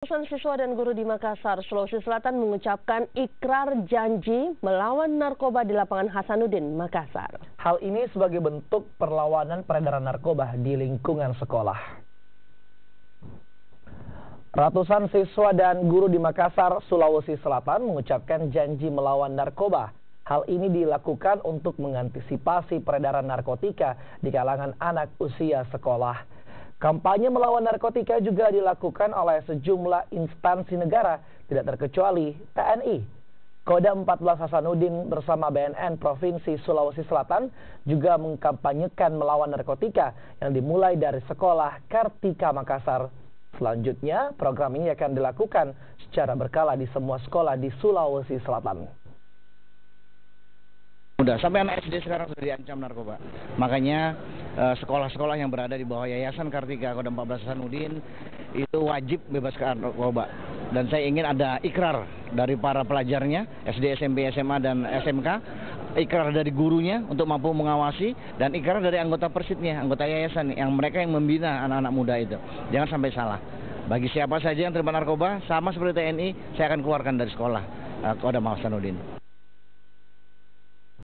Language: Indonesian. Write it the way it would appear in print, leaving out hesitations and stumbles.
Ratusan siswa dan guru di Makassar, Sulawesi Selatan mengucapkan ikrar janji melawan narkoba di lapangan Hasanuddin, Makassar. Hal ini sebagai bentuk perlawanan peredaran narkoba di lingkungan sekolah. Ratusan siswa dan guru di Makassar, Sulawesi Selatan mengucapkan janji melawan narkoba. Hal ini dilakukan untuk mengantisipasi peredaran narkotika di kalangan anak usia sekolah. Kampanye melawan narkotika juga dilakukan oleh sejumlah instansi negara, tidak terkecuali TNI. Kodam 14 Hasanuddin bersama BNN Provinsi Sulawesi Selatan juga mengkampanyekan melawan narkotika yang dimulai dari sekolah Kartika Makassar. Selanjutnya, program ini akan dilakukan secara berkala di semua sekolah di Sulawesi Selatan. Sampai anak SD sekarang sudah diancam narkoba. Makanya sekolah-sekolah yang berada di bawah Yayasan Kartika Kodam 14 Hasanuddin itu wajib bebaskan narkoba. Dan saya ingin ada ikrar dari para pelajarnya, SD, SMP, SMA, dan SMK, ikrar dari gurunya untuk mampu mengawasi, dan ikrar dari anggota persidnya, anggota yayasan, yang mereka yang membina anak-anak muda itu. Jangan sampai salah. Bagi siapa saja yang terlibat narkoba, sama seperti TNI, saya akan keluarkan dari sekolah Kodam Hasanuddin.